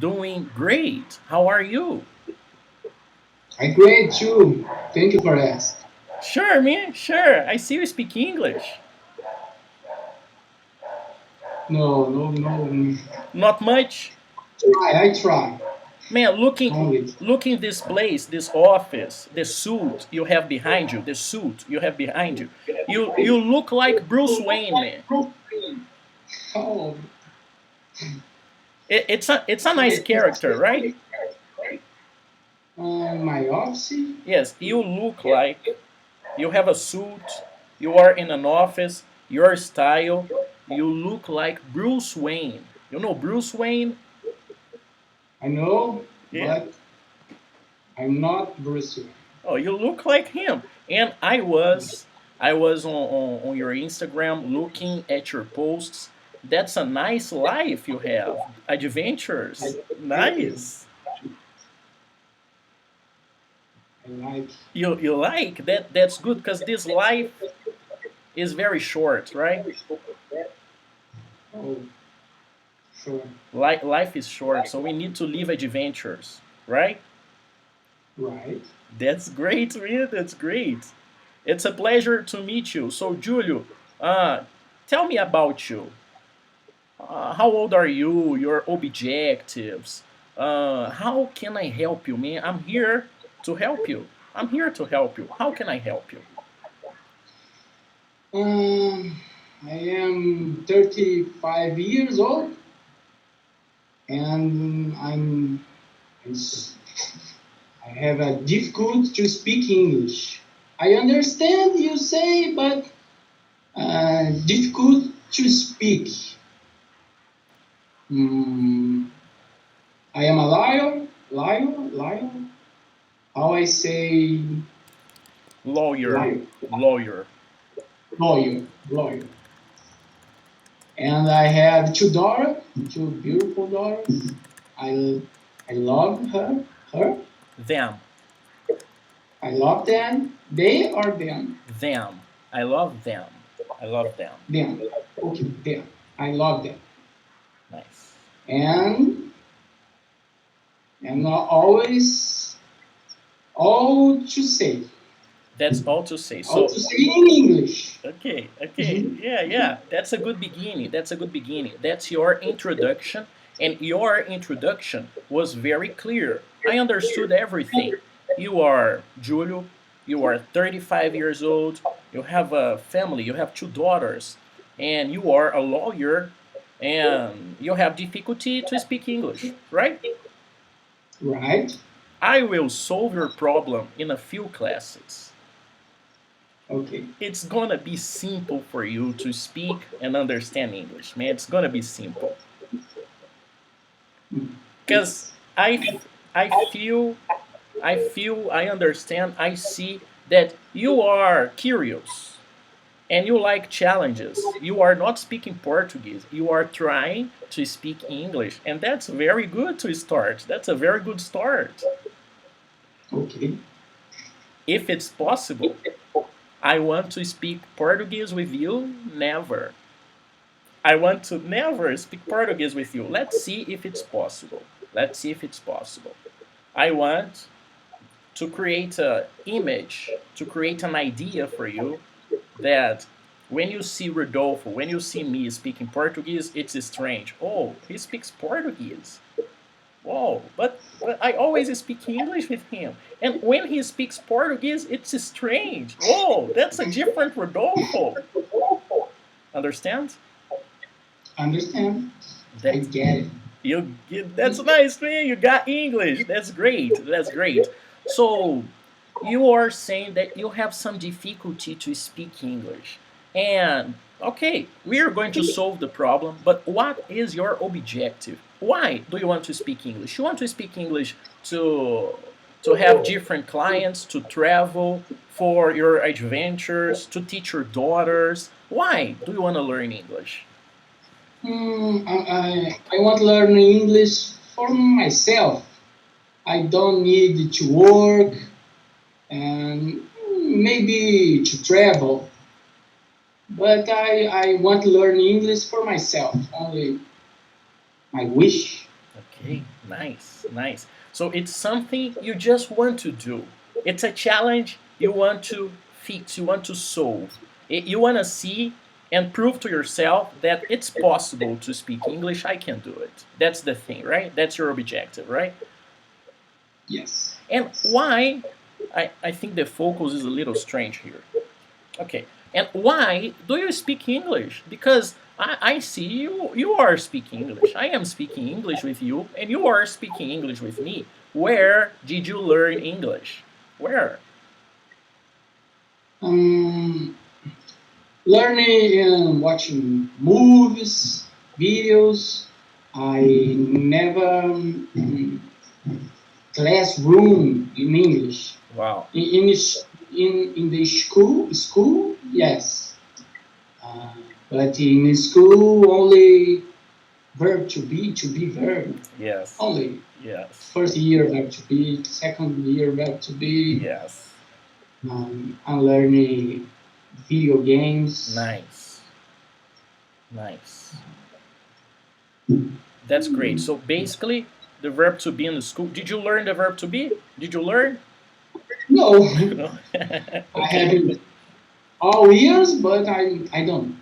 Doing great. How are you? I great too. Thank you for asking. Sure, man. Sure. I see you speak English. No, no, no. Not much. I try. Man, Only. looking this place, this office, the suit you have behind you, the suit you have behind you. You look like Bruce Wayne, man. Oh, It's a nice character, right? my office? Yes, you look like you have a suit, you are in an office, your style, you look like Bruce Wayne. You know Bruce Wayne? I know, Yeah. but I'm not Bruce Wayne. Oh, you look like him. And I was on your Instagram looking at your posts. That's a nice life you have. Adventures. Thank you. Nice. I like. You like that? That's good because this life is very short, right? Oh, sure. Life is short, so we need to live adventures, right? Right. That's great, man. That's great. It's a pleasure to meet you. So, Julio, tell me about you. How old are you? Your objectives. How can I help you, man? I'm here to help you. I'm here to help you. How can I help you? I am 35 years old, and I have a difficult to speak English. I understand you say, but difficult to speak. Mm, I am a liar. How I say Lawyer, liar, lawyer. lawyer. And I have two daughters, two beautiful daughters. I I love her. Them, I love them. They are them. them. I love them. I love them. Them. Okay, them. I love them. Nice. And not always all to say. That's all to say. All So, to say in English. okay. Mhm. Yeah, yeah. That's a good beginning. That's a good beginning. That's your introduction. And your introduction was very clear. I understood everything. You are Julio. You are 35 years old. You have a family. You have two daughters. And you are a lawyer. And you have difficulty to speak English, right? Right? I will solve your problem in a few classes. Okay. It's gonna be simple for you to speak and understand English, man. It's gonna be simple. Mm. Cause I feel, I understand, I see that you are curious and you like challenges. You are not speaking Portuguese. You are trying to speak English, and that's very good to start. That's a very good start. Okay. If it's possible, I want to speak Portuguese with you. Never. I want to never speak Portuguese with you. Let's see if it's possible. Let's see if it's possible. I want to create an image, to create an idea for you that when you see Rodolfo, when you see me speaking Portuguese, it's strange. Oh, he speaks Portuguese. Whoa, but I always speak English with him. And when he speaks Portuguese, it's strange. Oh, that's a different Rodolfo. Understand? Understand? I That get it. that's nice, man. You got English. That's great. That's great. So you are saying that you have some difficulty to speak English. And okay, we are going to solve the problem, but what is your objective? Why do you want to speak English? You want to speak English to have different clients, to travel for your adventures, to teach your daughters. Why do you want to learn English? I want to learn English for myself. I don't need to work and maybe to travel, but I want to learn English for myself. Only my wish. Okay, nice, nice. So it's something you just want to do. It's a challenge you want to fix, you want to solve. You want to see and prove to yourself that it's possible to speak English. I can do it. That's the thing, right? That's your objective, right? Yes. And why? I think the focus is a little strange here. Okay. And why do you speak English? Because I see you are speaking English. I am speaking English with you, and you are speaking English with me. Where did you learn English? Where? Um, Learning and watching movies, videos. I never classroom in English. Wow. In the school, yes. Uh, but in the school, only verb to be verb. Yes. Only Yes. first year verb to be, second year verb to be. Yes. I'm learning video games. Nice. Nice. That's great. So basically, the verb to be in the school. Did you learn the verb to be? Did you learn? No, No. I Okay. haven't all years, but I don't.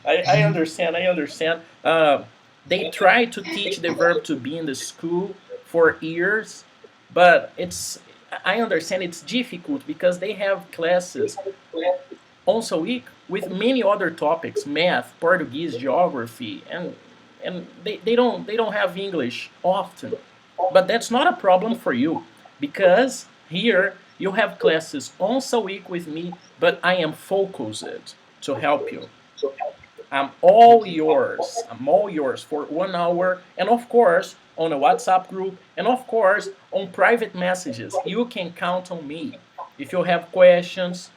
I understand. I understand. They try to teach the verb to be in the school for years, but it's I understand it's difficult because they have classes once a week with many other topics: math, Portuguese, geography, and they don't have English often. But that's not a problem for you because here you have classes once a week with me, but I am focused to help you. I'm all yours. I'm all yours for 1 hour. And of course, on a WhatsApp group, and of course, on private messages. You can count on me. If you have questions,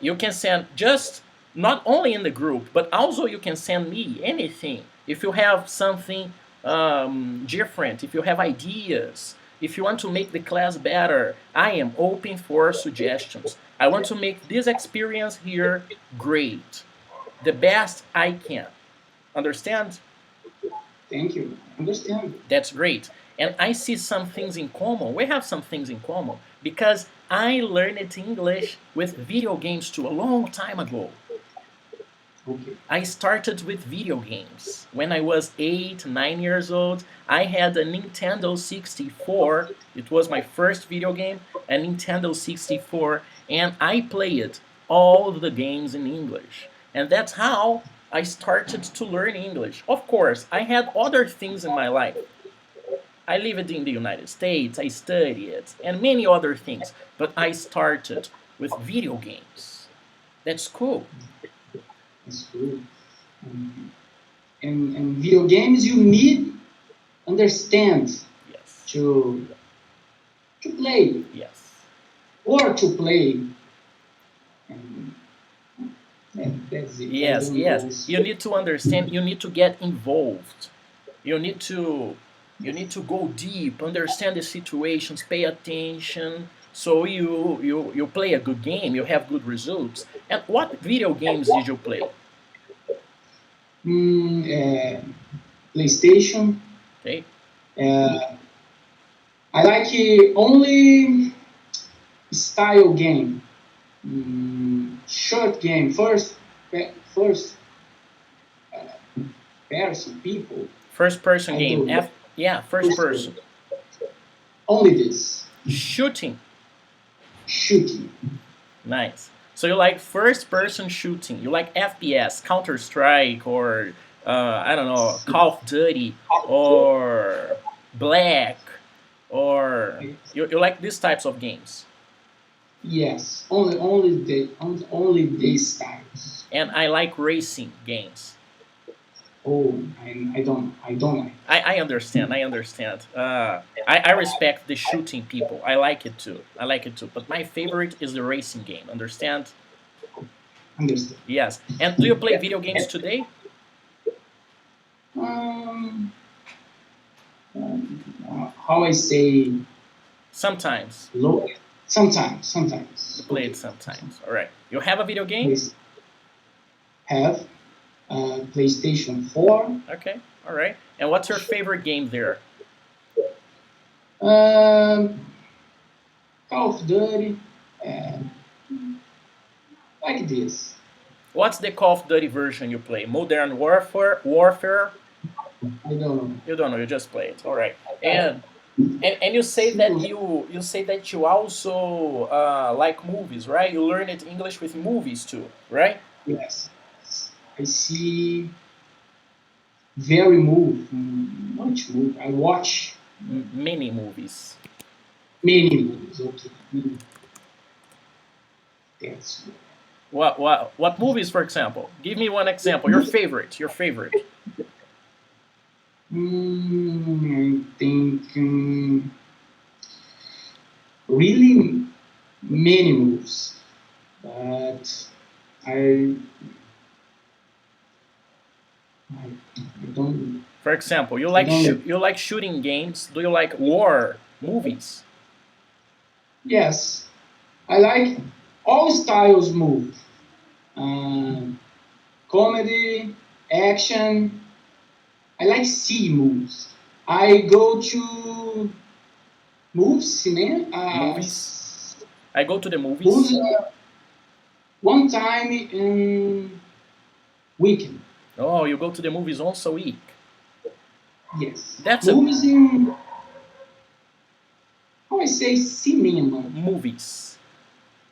you can send just not only in the group, but also you can send me anything. If you have something different, if you have ideas, if you want to make the class better, I am open for suggestions. I want to make this experience here great, the best I can. Understand? Thank you. Understand. That's great. And I see some things in common. We have some things in common because I learned English with video games too a long time ago. Okay. I started with video games. When I was 8, 9 years old, I had a Nintendo 64. It was my first video game, a Nintendo 64, and I played all the games in English. And that's how I started to learn English. Of course, I had other things in my life. I lived in the United States, I studied, and many other things, but I started with video games. That's cool. That's good. Um, and video games, you need understand Yes. to play Yes. or to play. And that's it. I Yes, don't yes. know. You need to understand, you need to get involved. You need to go deep, understand the situations, pay attention. So you play a good game, you have good results. And what video games did you play? Mm, PlayStation. Okay. Uh, I like only style game, short game, first person, people. First person I game. do Yeah, first person. only this Shooting. shooting. Nice. So you like first person shooting. You like FPS, Counter Strike, or I don't know, Call of Duty, or Black, or you like these types of games. Yes, only these styles. And I like racing games. Oh, I don't like. I understand. I understand. I respect the shooting people. I like it too. I like it too. But my favorite is the racing game. Understand? Understand. Yes. And do you play video games today? Um, how I say Sometimes. low. Sometimes. You play it Okay. sometimes. All right. You have a video game? Please have PlayStation 4. Okay. All right. And what's your favorite game there? Um, Call of Duty, uh, like this. What's the Call of Duty version you play? Modern Warfare? Warfare? I don't know. You don't know. You just play it. All right. And you say that you also like movies, right? You learn it English with movies too, right? Yes, I see very much move. I watch Many movies. many movies. Okay, that's What movies, for example? Give me one example. Your favorite. Your favorite. I think really many moves, but I I don't For example, I don't. you like shooting games. Do you like war movies? Yes, I like all styles move. Um, Comedy, action. I like C moves. I go to moves cinema. Movies. I go to the Moves movies. one time in weekend. Oh, you go to the movies once a week. Yes, That's a movies in how I say cinema movies.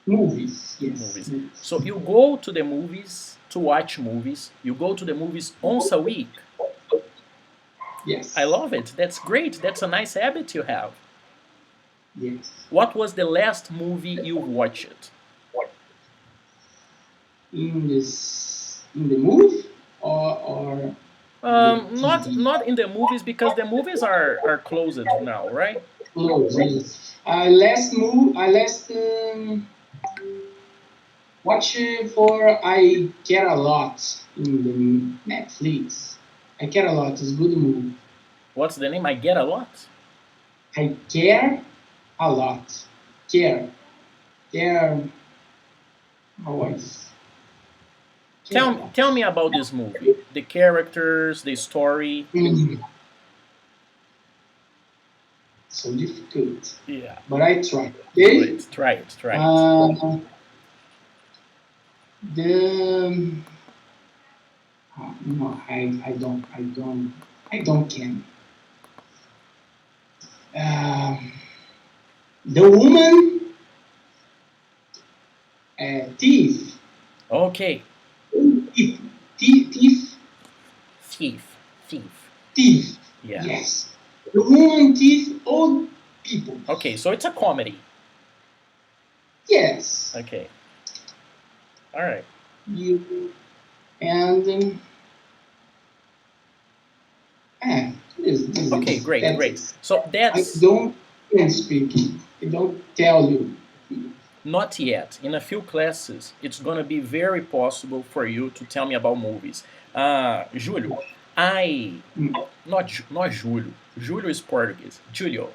movies. Yes, Movies. movies. So you go to the movies to watch movies. You go to the movies once a week. I Yes, love it. That's great. That's a nice habit you have. yes. What was the last movie you watched? In the movie or the TV. Not in the movies because the movies are closed now, right? No, yes. I last watch for I Care a Lot in the Netflix. I Care a Lot is good movie. What's the name? I get a lot. I care a lot. Care. Care always. Care a Tell lot. me about this movie. The characters, the story. Mm, so difficult. Yeah, But I try. do Okay? it. Try it. Try it. Uh, the no, I don't can. Um, the woman thief, Okay. thief, thief, Thief. Thief. thief. Yeah. Yes, the woman thief old people. Okay, so it's a comedy. Yes, Okay. All right. you and this Okay, is great, that great. is. So I that's don't can speak. I don't tell you. not yet. In a few classes, it's going to be very possible for you to tell me about movies. Julio, I. Mm, Not Julio. Julio is Portuguese. Julio.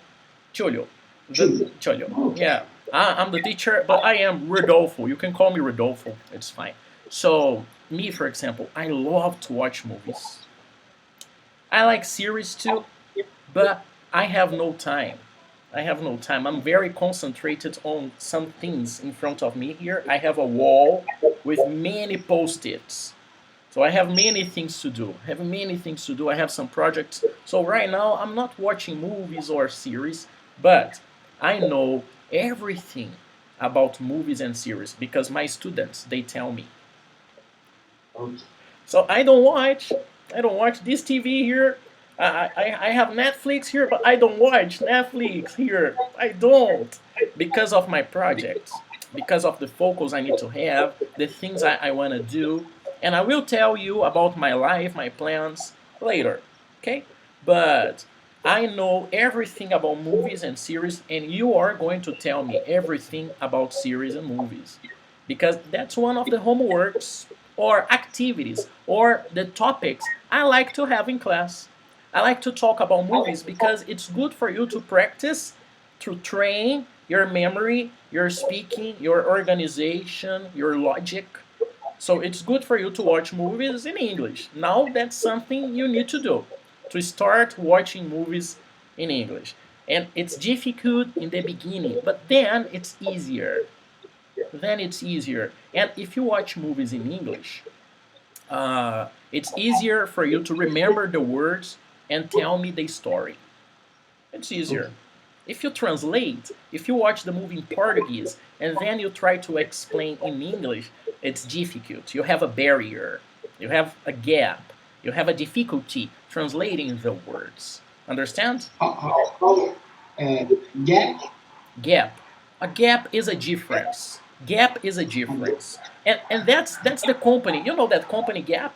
Julio. true. Julio. Okay. Yeah. I'm the teacher, but I am Rodolfo. You can call me Rodolfo. It's fine. So, me, for example, I love to watch movies. I like series too, but I have no time. I have no time. I'm very concentrated on some things in front of me here. I have a wall with many post-its. So I have many things to do. I have many things to do. I have some projects. So right now I'm not watching movies or series, but I know everything about movies and series because my students they tell me. Okay. So I don't watch. I don't watch this TV here. I have Netflix here, but I don't watch Netflix here. I don't because of my projects, because of the focus I need to have, the things I want to do, and I will tell you about my life, my plans later. Okay, but I know everything about movies and series, and you are going to tell me everything about series and movies because that's one of the homeworks or activities or the topics I like to have in class. I like to talk about movies because it's good for you to practice, to train your memory, your speaking, your organization, your logic. So it's good for you to watch movies in English. Now that's something you need to do to start watching movies in English. And it's difficult in the beginning, but then it's easier. Then it's easier. And if you watch movies in English, it's easier for you to remember the words and tell me the story. It's Okay. easier. If you translate, if you watch the movie in Portuguese and then you try to explain in English, it's difficult. You have a barrier, you have a gap, you have a difficulty translating the words. Understand? How gap? Gap. A gap is a difference. Gap is a difference. And that's the company. You know that company Gap?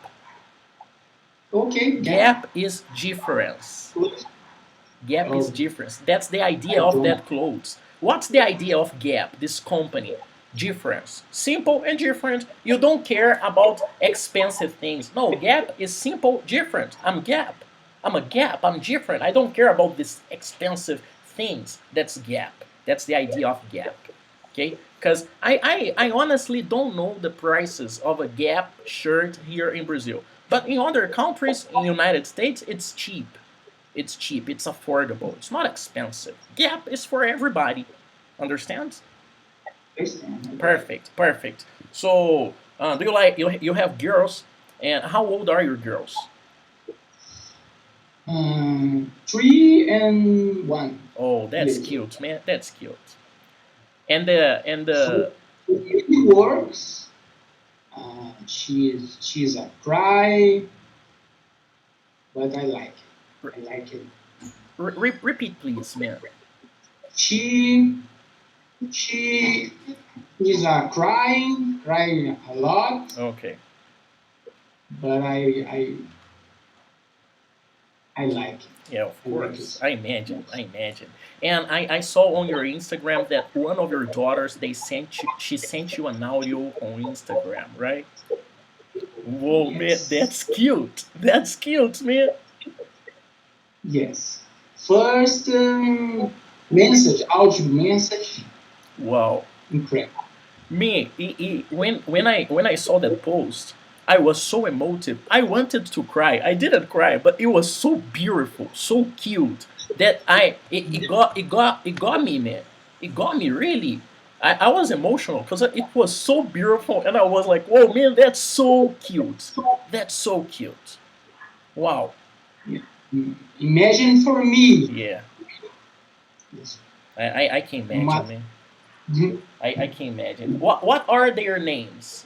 Okay, gap. Gap is difference. Good. Gap is Oh, difference. That's the idea I of don't. that clothes. What's the idea of Gap, this company? Difference. Simple and different. You don't care about expensive things. No, Gap is simple, different. I'm Gap. I'm a Gap. I'm different. I don't care about these expensive things. That's Gap. That's the idea of Gap. Okay? Because I honestly don't know the prices of a Gap shirt here in Brazil. But in other countries, in United States, it's cheap. It's cheap. It's affordable. It's not expensive. Gap is for everybody. Understand? Understand. Perfect. Perfect. So, do you like you have girls? And how old are your girls? 3 and 1 Oh, that's years old. cute, man. That's cute. And the So it works. She's a cry, but I like it. I like it. repeat, please, man. She she is crying a lot, Okay. but I like it. Yeah, of I like course. it. I imagine. I imagine. And I saw on your Instagram that one of your daughters she sent you an audio on Instagram, right? Whoa, man, Yes, that's cute. That's cute, man. yes. First message, audio message, Wow. incredible. Me, when I saw that post, I was so emotive. I wanted to cry. I didn't cry, but it was so beautiful, so cute that it got me, man. It got me really. I was emotional because it was so beautiful, and I was like, "Whoa, man, that's so cute. That's so cute. Wow." Imagine for me. Yeah, Yes. I can Ma- imagine, man. I can imagine. What are their names?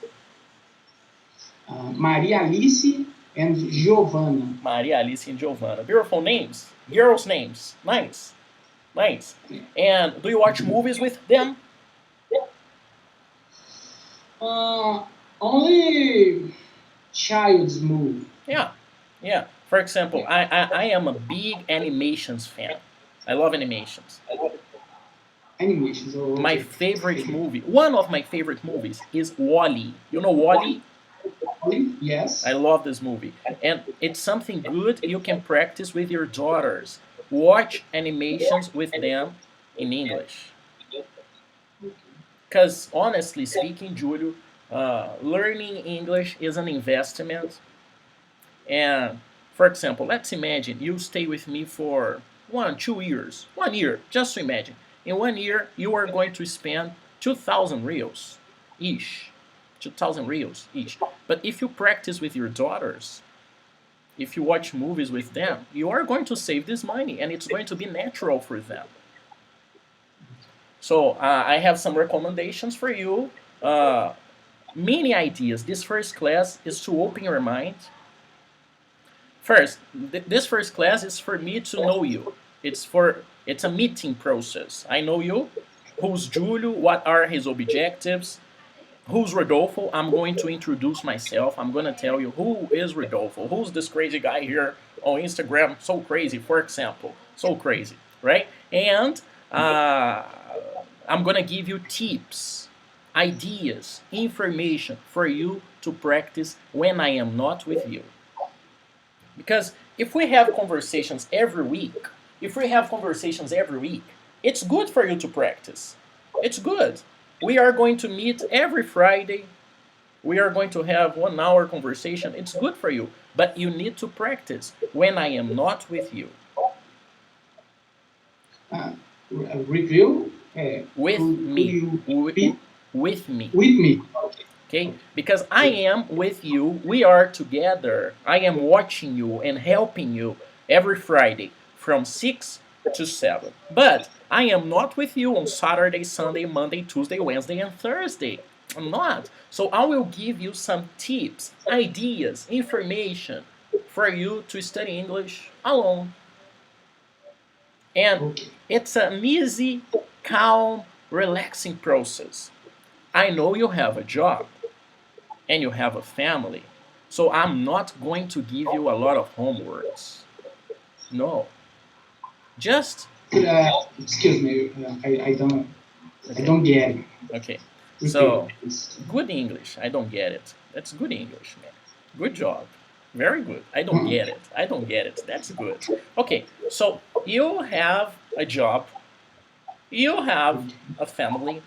Maria Alice and Giovanna. Maria, Alice, and Giovanna. Beautiful names. Girls' names. Nice. Nice. And do you watch movies with them? Uh, Only child's movie. Yeah. Yeah. For example, I am a big animations fan. I love animations. Animations. Oh, My okay. favorite movie, one of my favorite movies is Wally. You know Wally? I Yes. love this movie. And it's something good you can practice with your daughters. Watch animations with them in English. Because honestly speaking, Julio, learning English is an investment. And for example, let's imagine you stay with me for 1, 2 years, 1 year. Just to imagine, in 1 year you are going to spend 2,000 reals each, 2,000 reals each. But if you practice with your daughters, if you watch movies with them, you are going to save this money, and it's going to be natural for them. So I have some recommendations for you. Uh, Many ideas. This first class is to open your mind. First, this first class is for me to know you. It's a meeting process. I know you. Who's Julio? What are his objectives? Who's Rodolfo? I'm going to introduce myself. I'm going to tell you who is Rodolfo. Who's this crazy guy here on Instagram? So crazy, for example. So crazy, right? And uh, I'm going to give you tips, ideas, information for you to practice when I am not with you. Because if we have conversations every week, it's good for you to practice. It's good. We are going to meet every Friday. We are going to have 1 hour conversation. It's good for you. But you need to practice when I am not with you. Uh, review. With Could me. you repeat With me. with me? Okay. Okay? Because I am with you. We are together. I am watching you and helping you every Friday from 6 to 7. But I am not with you on Saturday, Sunday, Monday, Tuesday, Wednesday, and Thursday. I'm not. So I will give you some tips, ideas, information for you to study English alone. And Okay. it's an easy, calm, relaxing process. I know you have a job and you have a family, so I'm not going to give you a lot of homeworks. No. Just Excuse me. I okay. don't get it. Okay. Repeat, So, please. good English. I don't get it. That's good English, man. Good job. Very good. I don't get it. I don't get it. That's good. Okay. So, you have a job, you have Okay. a family,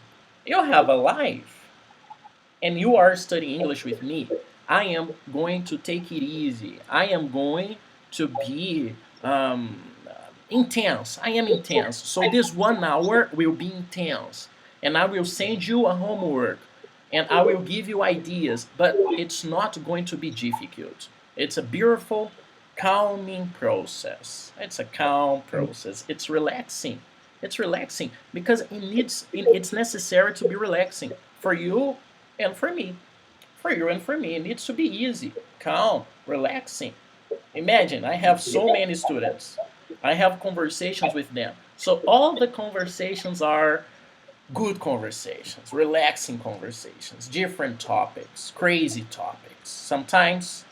you have a life, and you are studying English with me. I am going to take it easy. I am going to be intense. I am intense. So this 1 hour will be intense. And I will send you a homework. And I will give you ideas. But it's not going to be difficult. It's a beautiful, calming process. It's a calm process. It's relaxing. It's relaxing because it's necessary to be relaxing for you and for me. For you and for me, it needs to be easy, calm, relaxing. Imagine, I have so many students. I have conversations with them. So all the conversations are good conversations, relaxing conversations, different topics, crazy topics. Sometimes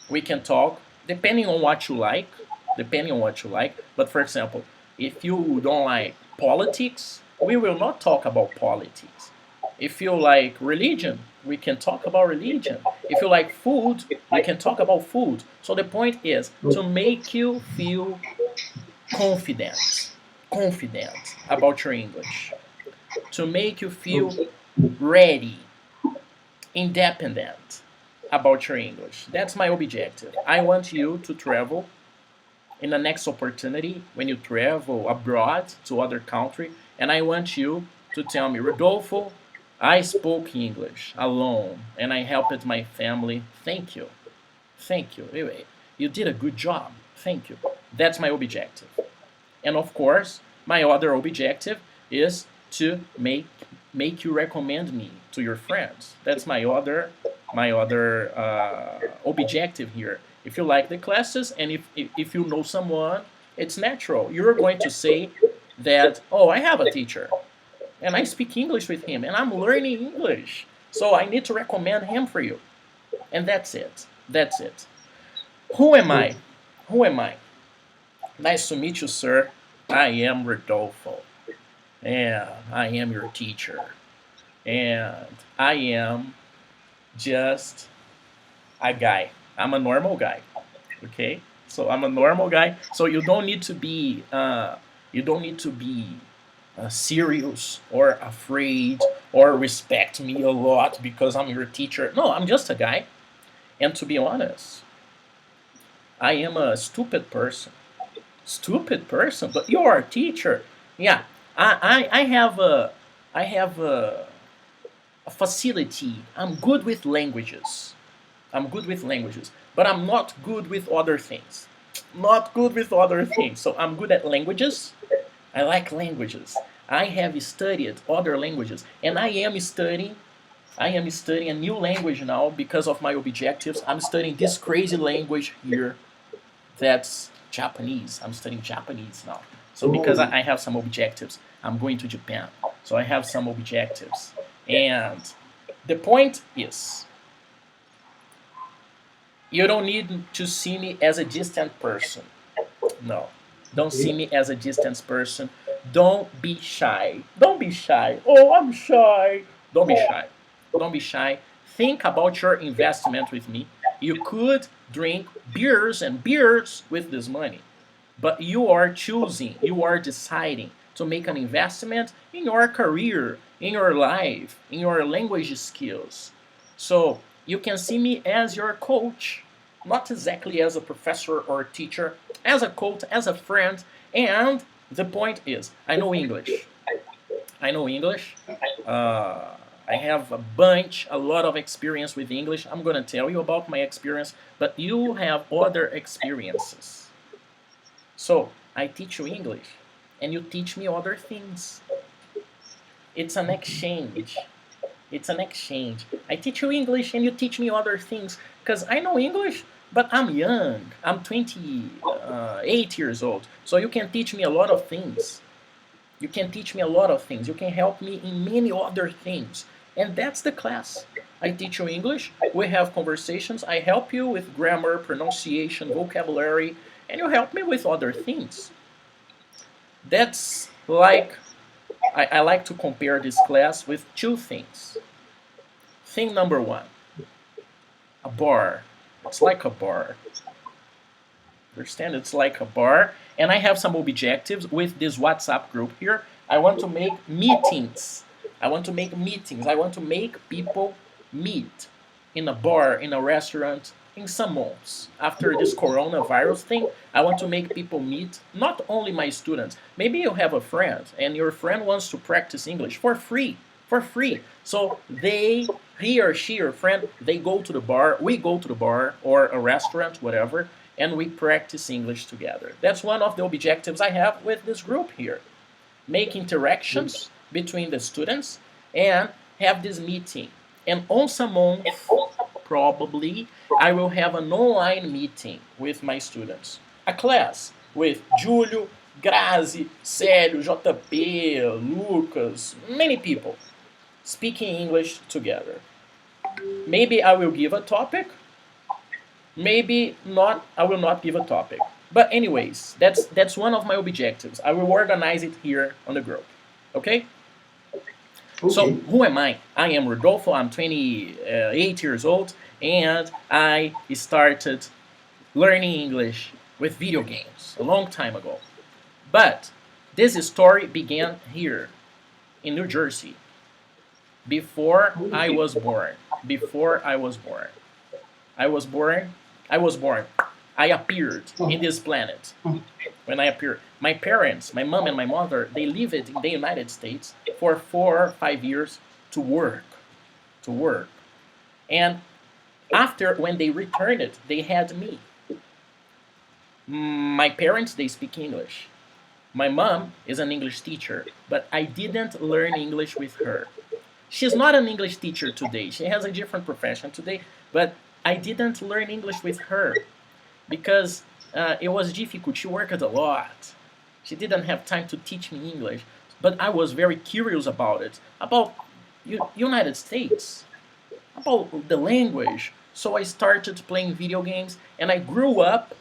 we can talk depending on what you like, depending on what you like. But for example, if you don't like politics, we will not talk about politics. If you like religion, we can talk about religion. If you like food, we can talk about food. So the point is to make you feel confident, confident about your English, to make you feel Okay. ready, independent about your English. That's my objective. I want you to travel in the next opportunity when you travel abroad to other country, and I want you to tell me, Rodolfo, I spoke English alone and I helped my family. Thank you. Thank you. You did a good job. Thank you. That's my objective. And of course, my other objective is to make you recommend me to your friends. That's my other objective here. If you like the classes and if you know someone, it's natural. You're going to say that, oh, I have a teacher and I speak English with him and I'm learning English. So I need to recommend him for you. And that's it. That's it. Who am I? Okay. Who am I? Nice to meet you, sir. I am Rodolfo. And I am your teacher. And I am just a guy. I'm a normal guy. Okay? So I'm a normal guy. So you don't need to be serious or afraid or respect me a lot because I'm your teacher. No, I'm just a guy. And to be honest, I am a stupid person. Stupid person, but you are a teacher. Yeah, I have a facility. I'm good with languages. I'm good with languages, but I'm not good with other things. Not good with other things. So I'm good at languages. I like languages. I have studied other languages, and I am studying a new language now because of my objectives. I'm studying this crazy language here. That's Japanese. I'm studying Japanese now. So because Oh, I have some objectives, I'm going to Japan. So I have some objectives. And the point is, you don't need to see me as a distant person. No. Don't see okay. me as a distant person. Don't be shy. Don't be shy. Oh, I'm shy. Don't be shy. Don't be shy. Think about your investment with me. You could drink beers and beers with this money, but you are choosing, you are deciding to make an investment in your career, in your life, in your language skills. So you can see me as your coach, not exactly as a professor or a teacher, as a coach, as a friend, and The point is, I know English. I know English. Uh, I have a lot of experience with English. I'm gonna tell you about my experience, but you have other experiences. So I teach you English, and you teach me other things. It's an exchange. It's an exchange. I teach you English, and you teach me other things. Because I know English, but I'm young. I'm 28 years old. So you can teach me a lot of things. You can teach me a lot of things. You can help me in many other things. And that's the class. I teach you English. We have conversations. I help you with grammar, pronunciation, vocabulary, and you help me with other things. That's like, I like to compare this class with two things. Thing number one, a bar. It's like a bar. Understand? It's like a bar. And I have some objectives with this WhatsApp group here. I want to make meetings. I want to make meetings. I want to make people meet in a bar, in a restaurant, in some malls. After this coronavirus thing, I want to make people meet, not only my students. Maybe you have a friend and your friend wants to practice English for free. For free. So he or she, your friend, they go to the bar, we go to the bar or a restaurant, whatever, and we practice English together. That's one of the objectives I have with this group here. Make interactions between the students and have this meeting. And once a month, probably, I will have an online meeting with my students. A class with Julio, Grazi, Célio, JP, Lucas, many people speaking English together. Maybe I will give a topic, maybe not, I will not give a topic. But anyways, that's one of my objectives. I will organize it here on the group. Okay? So Okay. who am I? I am Rodolfo. I'm 28 years old, and I started learning English with video games a long time ago. But this story began here in New Jersey before I Okay. was born. Before I was born. I was born. I was born. I appeared in Oh, this planet. oh, When I appeared, my parents, my mom and my mother, they lived in the United States for 4 or 5 years to work, to work. And after, when they returned, they had me. My parents, they speak English. My mom is an English teacher, but I didn't learn English with her. She's not an English teacher today. She has a different profession today, but I didn't learn English with her because it was difficult. She worked a lot. She didn't have time to teach me English, but I was very curious about it, about United States, about the language. So I started playing video games, and I grew up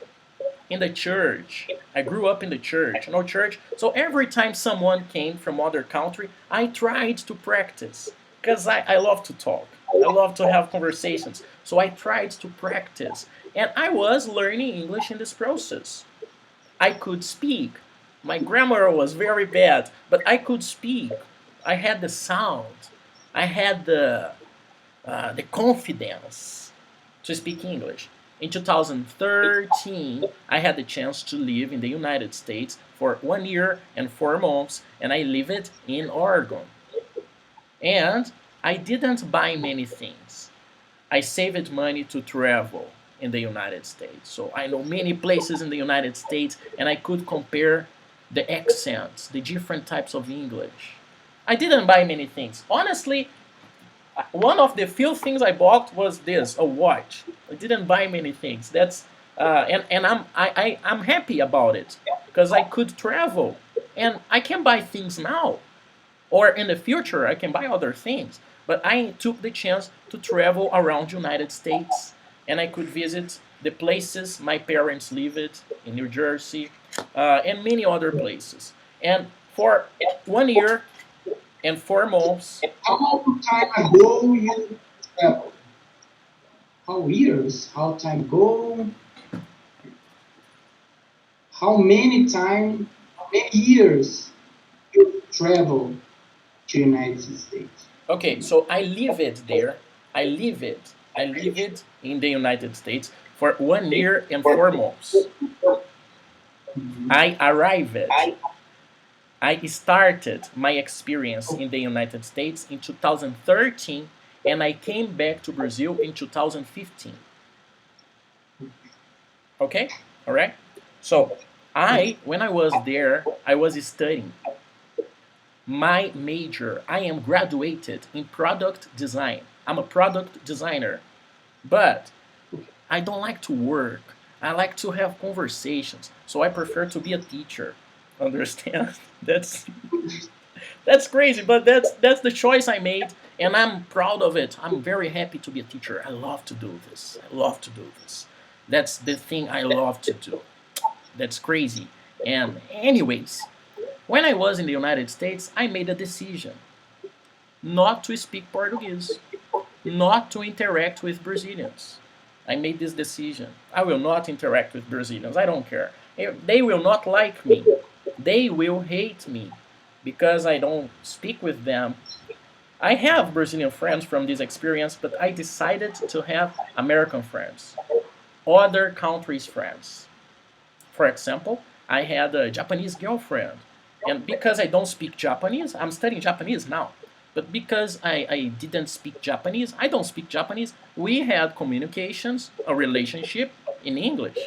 in the church. I grew up in the church, church. So every time someone came from other country, I tried to practice because I love to talk. I love to have conversations. So I tried to practice, and I was learning English in this process. I could speak. My grammar was very bad, but I could speak. I had the sound. I had the confidence to speak English. In 2013, I had the chance to live in the United States for 1 year and 4 months, and I lived in Oregon. And I didn't buy many things. I saved money to travel in the United States. So I know many places in the United States, and I could compare the accents, the different types of English. I didn't buy many things. Honestly, one of the few things I bought was this, a watch. I didn't buy many things. That's and I'm happy about it because I could travel and I can buy things now or in the future I can buy other things. But I took the chance to travel around the United States and I could visit the places my parents lived in New Jersey and many other places. And for 1 year and 4 months, how long time ago you traveled? How years? How time ago? How many time? How many years you travel to United States? okay, so I live it there. I live it. I live it in the United States for 1 year and 4 months. Mhm. I arrived I started my experience in the United States in 2013, and I came back to Brazil in 2015. Okay? All right? So, when I was there, I was studying. My major, I am graduated in product design. I'm a product designer, but I don't like to work. I like to have conversations. So I prefer to be a teacher. Understand? That's crazy, but that's the choice I made, and I'm proud of it. I'm very happy to be a teacher. I love to do this. I love to do this. That's the thing I love to do. That's crazy. And anyways, when I was in the United States, I made a decision not to speak Portuguese, not to interact with Brazilians. I made this decision. I will not interact with Brazilians. I don't care. They will not like me. They will hate me because I don't speak with them. I have Brazilian friends from this experience, but I decided to have American friends, other countries' friends. For example, I had a Japanese girlfriend. And because I don't speak Japanese, I'm studying Japanese now. But because I didn't speak Japanese, I don't speak Japanese, we had communications, a relationship in English.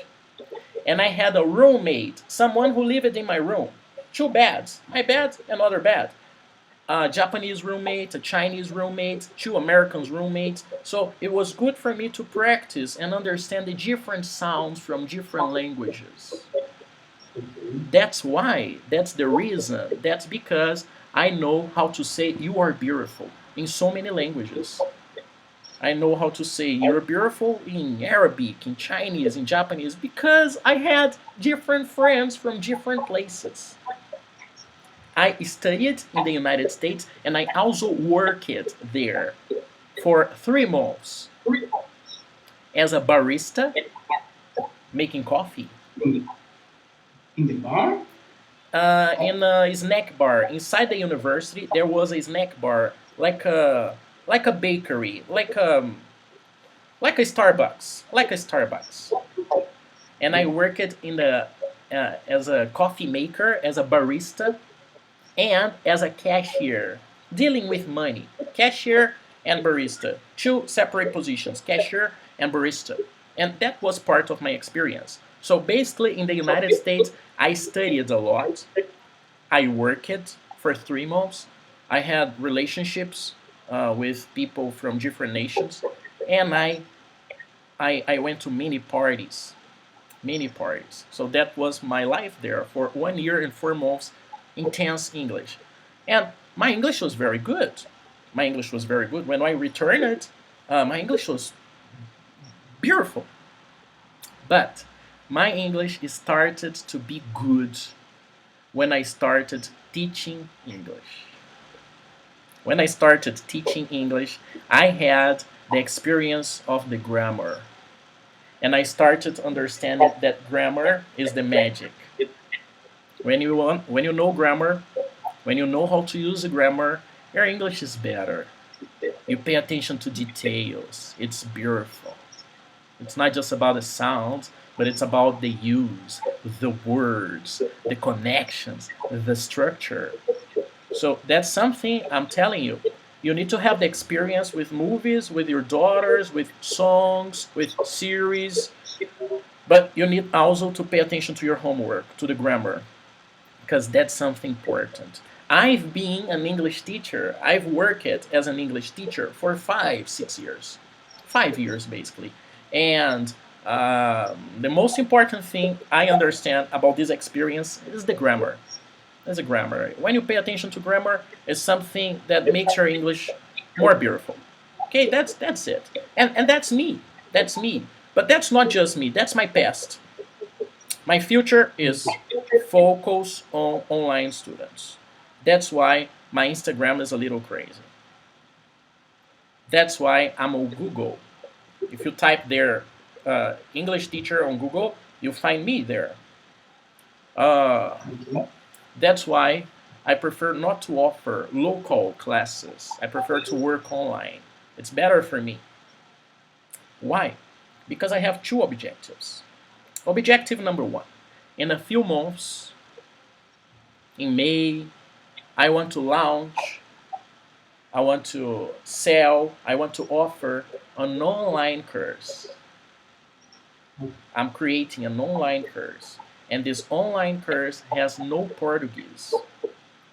And I had a roommate, someone who lived in my room. Two beds, my bed, another bed. A Japanese roommate, a Chinese roommate, two Americans roommates. So it was good for me to practice and understand the different sounds from different languages. That's why, that's the reason, that's because I know how to say you are beautiful in so many languages. I know how to say you're beautiful in Arabic, in Chinese, in Japanese, because I had different friends from different places. I studied in the United States and I also worked there for 3 months as a barista making coffee. In the bar? In a snack bar inside the university, there was a snack bar like a bakery, like a Starbucks. And I worked in the as a coffee maker, as a barista, and as a cashier, dealing with money. Cashier and barista, two separate positions, cashier and barista. And that was part of my experience. So basically, in the United States, I studied a lot. I worked for 3 months. I had relationships with people from different nations, and I went to many parties, many parties. So that was my life there for 1 year and 4 months, intense English. And my English was very good. My English was very good. When I returned, my English was beautiful. But my English started to be good when I started teaching English. When I started teaching English, I had the experience of the grammar. And I started understanding that grammar is the magic. When you know grammar, when you know how to use the grammar, your English is better. You pay attention to details. It's beautiful. It's not just about the sounds, but it's about the use, the words, the connections, the structure. So that's something I'm telling you. You need to have the experience with movies, with your daughters, with songs, with series, but you need also to pay attention to your homework, to the grammar, because that's something important. I've been an English teacher. I've worked as an English teacher for 5, 6 years. 5 years, basically. And the most important thing I understand about this experience is the grammar. Is the grammar. When you pay attention to grammar, it's something that makes your English more beautiful. Okay, that's it. And that's me. That's me. But that's not just me. That's my past. My future is focus on online students. That's why my Instagram is a little crazy. That's why I'm on Google. If you type there English teacher on Google, you'll find me there. Uh, that's why I prefer not to offer local classes. I prefer to work online. It's better for me. Why? Because I have two objectives. Objective number one: in a few months, In May, I want to launch, I want to sell, I want to offer an online course. I'm creating an online course. And this online course has no Portuguese,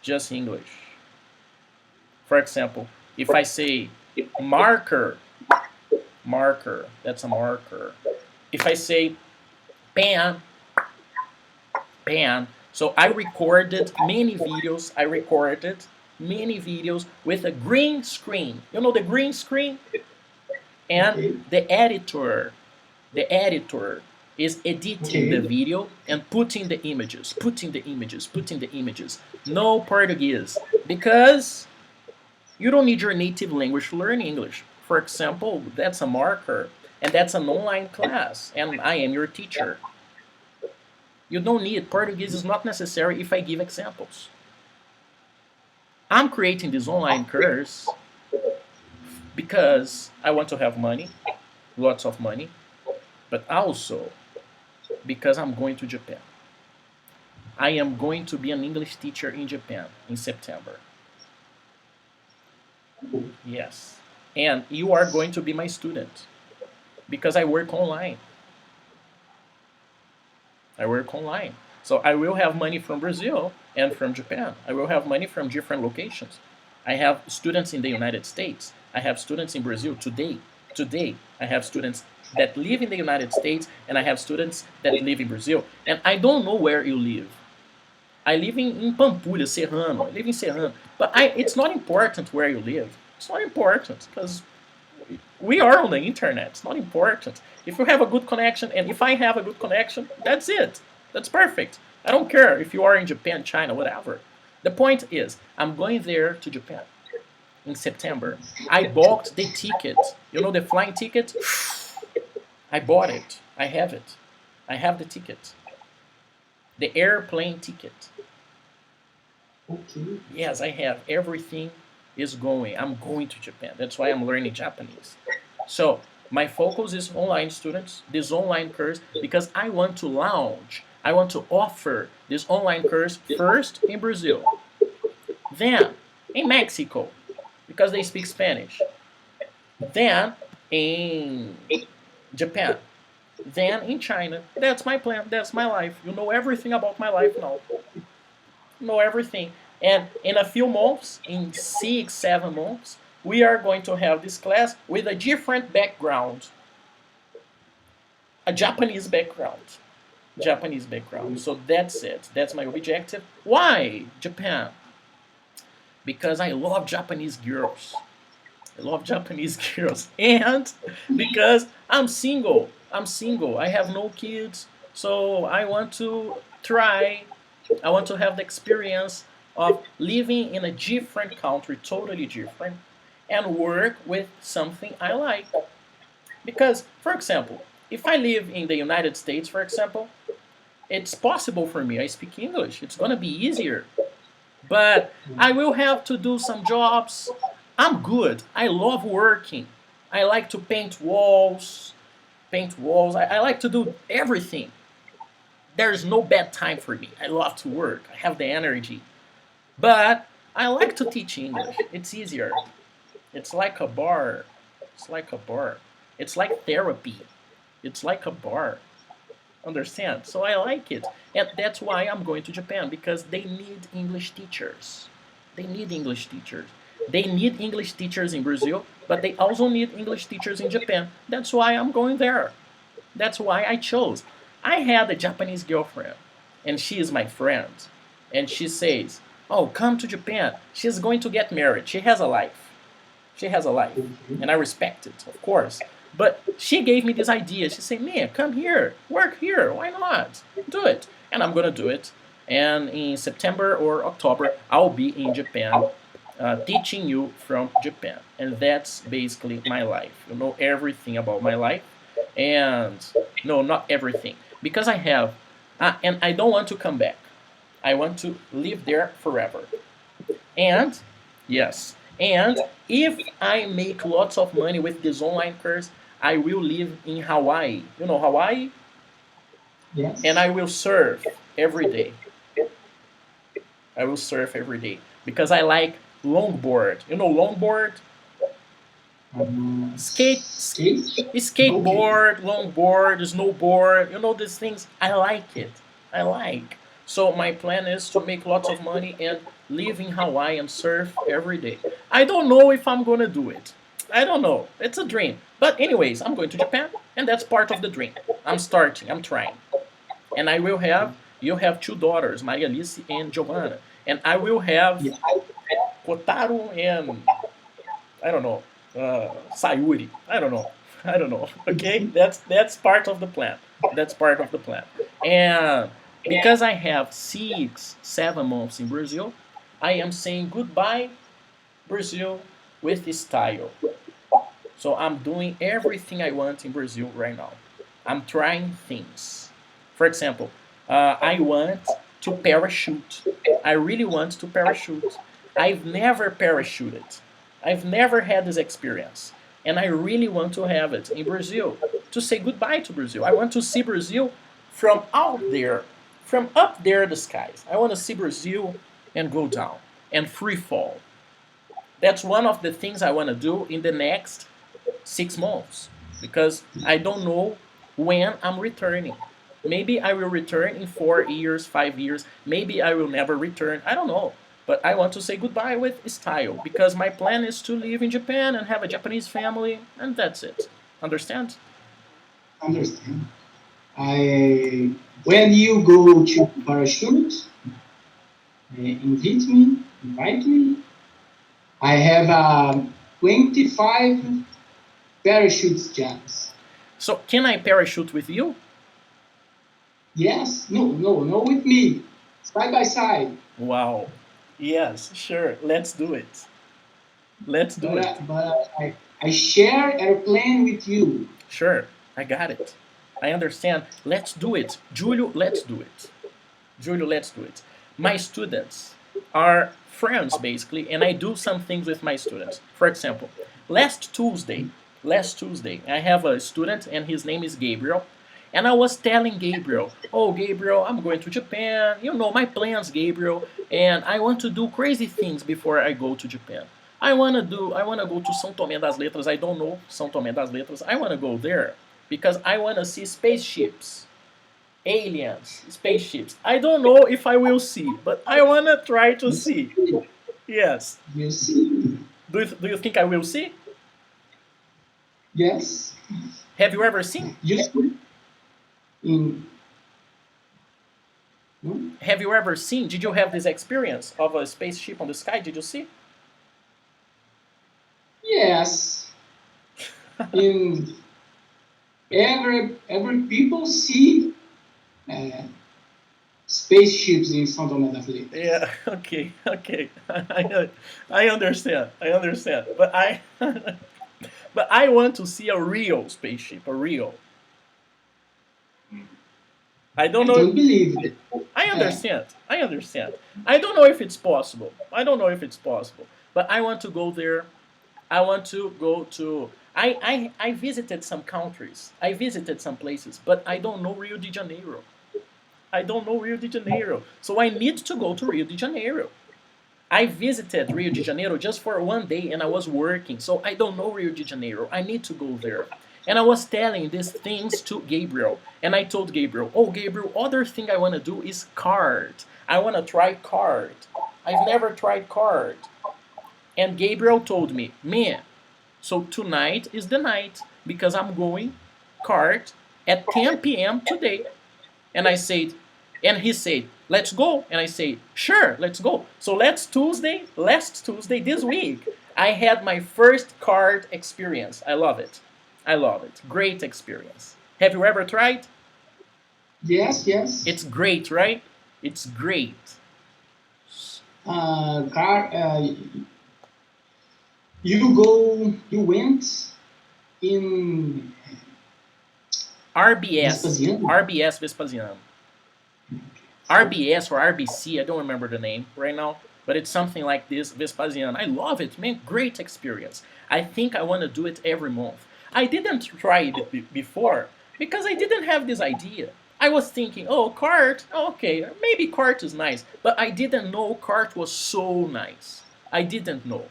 just English. For example, if I say marker, marker, that's a marker. If I say pen, pen. So I recorded many videos. I recorded many videos with a green screen. You know the green screen? And Okay. the editor is editing the Okay. video and putting the images, putting the images, putting the images. No Portuguese. Because you don't need your native language to learn English. For example, that's a marker, and that's an online class, and I am your teacher. You don't need Portuguese is not necessary if I give examples. I'm creating this online course because I want to have money, lots of money, but also because I'm going to Japan. I am going to be an English teacher in Japan in September. Yes. And you are going to be my student because I work online. I work online. So I will have money from Brazil and from Japan. I will have money from different locations. I have students in the United States. I have students in Brazil today. Today, I have students that live in the United States and I have students that live in Brazil. And I don't know where you live. I live in Pampulha, Serrano. I live in Serrano. But it's not important where you live. It's not important because we are on the internet. It's not important. If you have a good connection, and if I have a good connection, that's it. That's perfect. I don't care if you are in Japan, China, whatever. The point is, I'm going there to Japan in September. I bought the ticket. You know the flying ticket? I bought it. I have it. I have the ticket. The airplane ticket. Okay. Yes, I have. Everything is going. I'm going to Japan. That's why I'm learning Japanese. So my focus is online students, this online course, because I want to launch, I want to offer this online course first in Brazil, then in Mexico, because they speak Spanish, then in Japan, then in China. That's my plan. That's my life. You know everything about my life now. You know everything. And in a few months, in 6, 7 months, we are going to have this class with a different background, a Japanese background. Japanese background. So that's it. That's my objective. Why Japan? Because I love Japanese girls. I love Japanese girls. And because I'm single. I'm single. I have no kids. So I want to try. I want to have the experience of living in a different country, totally different, and work with something I like. Because, for example, if I live in the United States, for example, it's possible for me. I speak English. It's going to be easier. But I will have to do some jobs. I'm good. I love working. I like to paint walls. Paint walls. I like to do everything. There's no bad time for me. I love to work. I have the energy. But I like to teach English. It's easier. It's like a bar. It's like a bar. It's like therapy. It's like a bar. Understand? So I like it. And that's why I'm going to Japan, because they need English teachers. They need English teachers. They need English teachers in Brazil, but they also need English teachers in Japan. That's why I'm going there. That's why I chose. I had a Japanese girlfriend, and she is my friend. And she says, "Oh, come to Japan. She's going to get married. She has a life. She has a life." Okay. And I respect it, of course. But she gave me this idea. She said, "Man, come here. Work here. Why not? Do it." And I'm going to do it. And in September or October, I'll be in Japan teaching you from Japan. And that's basically my life. You know everything about my life. And no, not everything. Because I have, and I don't want to come back. I want to live there forever. And, yes, and if I make lots of money with this online course, I will live in Hawaii. You know Hawaii? And Yes. I will surf every day. I will surf every day because I like longboard. You know longboard? Skate, Skate? Okay. skateboard, longboard, snowboard. You know these things. I like it. I like. So my plan is to make lots of money and live in Hawaii and surf every day. I don't know if I'm gonna do it. I don't know. It's a dream. But anyways, I'm going to Japan, and that's part of the dream. I'm starting. I'm trying, and I will have. You have two daughters, Maria Alice and Giovanna, and I will have Yeah. Kotaro and I don't know, Sayuri. I don't know. I don't know. Okay, that's part of the plan. That's part of the plan. And because I have 6, 7 months in Brazil, I am saying goodbye Brazil with style. So I'm doing everything I want in Brazil right now. I'm trying things. For example, I want to parachute. I really want to parachute. I've never parachuted. I've never had this experience. And I really want to have it in Brazil to say goodbye to Brazil. I want to see Brazil from out there, from up there in the skies. I want to see Brazil and go down and free fall. That's one of the things I want to do in the next 6 months because I don't know when I'm returning. Maybe I will return in 4 years, 5 years. Maybe I will never return. I don't know. But I want to say goodbye with style because my plan is to live in Japan and have a Japanese family, and that's it. Understand? Understand. I when you go to parachute, invite me. I have 25 parachute jumps. So, can I parachute with you? Yes, no, with me, side by side. Wow. Yes, sure. Let's do it. Let's do But it. I share airplane with you. Sure. I got it. I understand. Let's do it. Julio, let's do it. Julio, let's do it. My students are friends basically, and I do some things with my students. For example, last Tuesday, I have a student and his name is Gabriel. And I was telling Gabriel, oh, Gabriel, I'm going to Japan. You know my plans, Gabriel. And I want to do crazy things before I go to Japan. I want to go to São Tomé das Letras. I don't know São Tomé das Letras. I want to go there because I want to see spaceships, aliens, spaceships. I don't know if I will see, but I want to try to You see. see, Yes. you see. Do you think I will see? Yes, Have you ever seen? you see. In no? Have you ever seen? Did you have this experience of a spaceship on the sky? Did you see? Yes, in every people see uh, spaceships in São Tomé das Letras. Yeah. Okay. Okay. I understand. I understand. But I want to see a real spaceship. A real. I don't I know. don't believe it. I Uh, understand. I understand. I don't know if it's possible. I don't know if it's possible. But I want to go there. I want to go to. I visited some countries. I visited some places, but I don't know Rio de Janeiro. I don't know Rio de Janeiro. So I need to go to Rio de Janeiro. I visited Rio de Janeiro just for one day and I was working. So I don't know Rio de Janeiro. I need to go there. And I was telling these things to Gabriel. And I told Gabriel, oh, Gabriel, other thing I want to do is card. I want to try card. I've never tried card. And Gabriel told me, man, so tonight is the night because I'm going card at 10 p.m. today. And I said, and he said, let's go. And I said, sure, let's go. So last Tuesday, this week, I had my first card experience. I love it. I love it. Great experience. Have you ever tried? yes, yes. It's great, right? It's great. Car, you went in RBS. Vespasiano? RBS Vespasiano. RBS or RBC, I don't remember the name right now, but it's something like this, Vespasian. I love it, man. Great experience. I think I want to do it every month. I didn't try it before because I didn't have this idea. I was thinking, oh, cart, okay, maybe cart is nice, but I didn't know cart was so nice. I didn't know,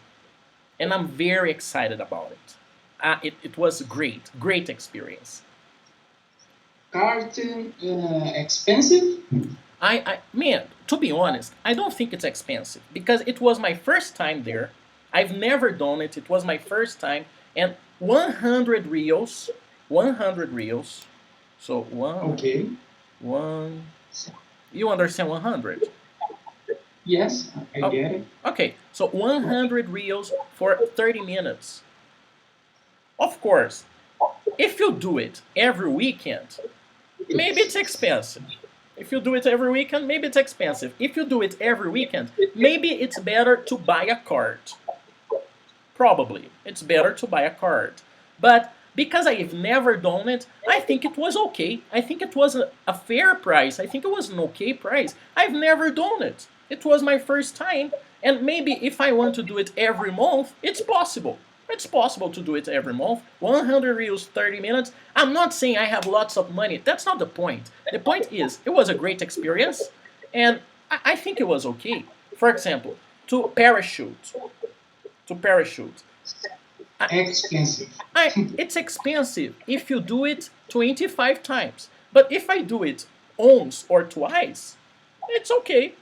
and I'm very excited about it. It was great, great experience. Carton expensive? Man, to be honest, I don't think it's expensive because it was my first time there. I've never done it. It was my first time, and 100 reals, 100 reals. So Okay. one. You understand 100? Yes, I Oh, get it. okay. So 100 reals for 30 minutes. Of course, if you do it every weekend, maybe it's expensive. If you do it every weekend, maybe it's expensive. If you do it every weekend, maybe it's better to buy a cart. Probably. It's better to buy a cart. But because I've never done it, I think it was okay. I think it was a fair price. I think it was an okay price. I've never done it. It was my first time. And maybe if I want to do it every month, it's possible. It's possible to do it every month. 100 reals, 30 minutes. I'm not saying I have lots of money. That's not the point. The point is, it was a great experience. And I think it was okay. For example, to parachute. To parachute. I, Expensive. it's expensive if you do it 25 times. But if I do it once or twice, it's okay.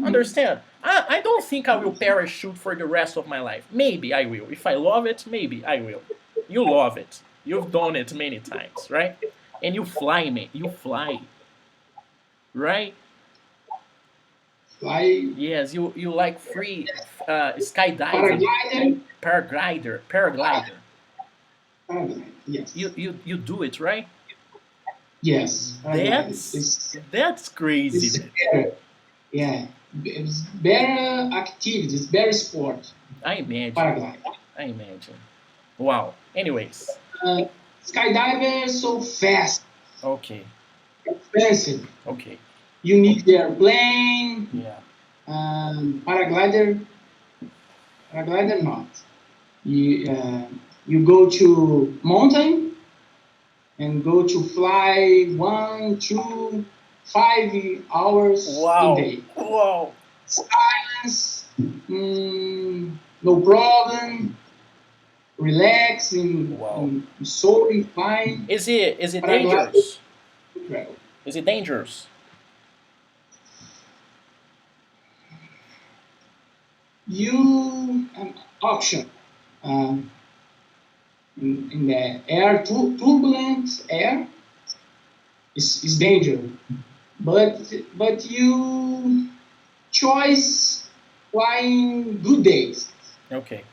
Understand? I don't think I will parachute for the rest of my life. Maybe I will. If I love it, maybe I will. You love it. You've done it many times, right? And you fly, man. You fly, right? Fly Yes, you like free skydiving, paraglider. paraglider. Paraglider. Yes. You do it, right? Yes. Paraglider. That's crazy, It's man. better. Yeah. It's better activity. It's better sport. I imagine. Paraglider. I imagine. Wow. Anyways, Uh, Skydiver so fast, okay, expensive. okay, You need the airplane. yeah. Paraglider. Paraglider not. You go to mountain and go to fly 1, 2, 5 hours in Wow, day. wow, Silence, no problem, relax wow. in soaring, flying, Is it paragliding, dangerous? incredible. Is it dangerous? You option um, in the air, turbulent air is danger, but you choice flying good days. Okay,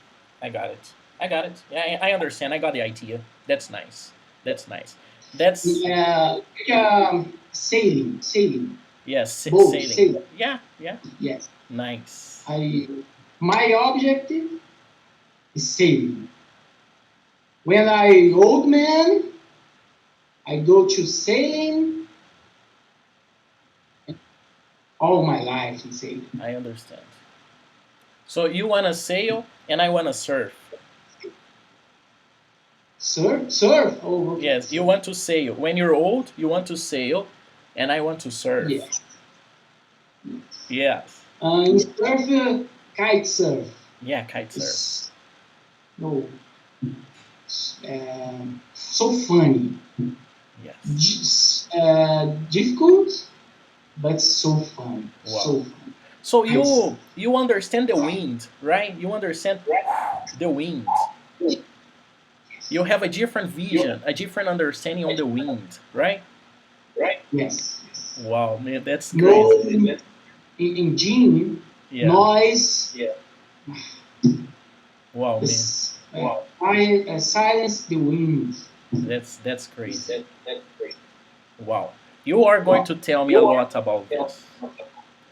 I got it. I got it. Yeah, I understand. I got the idea. That's nice. That's nice. That's Sailing, yes, boat, sailing. sailing. Yeah, yeah. Yes, Nice. I my objective is sailing. When I old man, I go to sailing all my life in sailing. I understand. So you wanna sail and I wanna surf. Surf over. Yes, you want to sail. When you're old, you want to sail, and I want to surf. Yes. Yes. In surf, kite surf Yeah, kite surf. is no so funny. Yes. Difficult, but so fun. Wow. So fun. So Kite surf. you understand the wind, right? You understand the wind. You have a different vision, a different understanding on the wind, right? Yes. Wow, man, that's No crazy. engine, Yeah. noise. Wow, man. This, silence the wind. That's crazy. Wow. You are going to tell me a lot about this.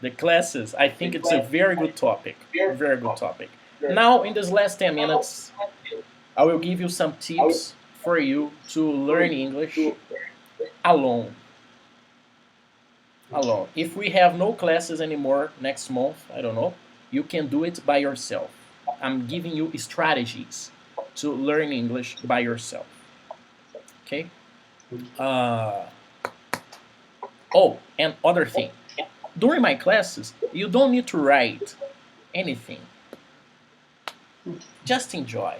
The classes, I think it's a very good topic. Very good topic. Now, in these last 10 minutes, I will give you some tips for you to learn English alone. Alone. If we have no classes anymore next month, I don't know, you can do it by yourself. I'm giving you strategies to learn English by yourself. Okay? Uh, Oh, and other thing. During my classes, you don't need to write anything. Just enjoy.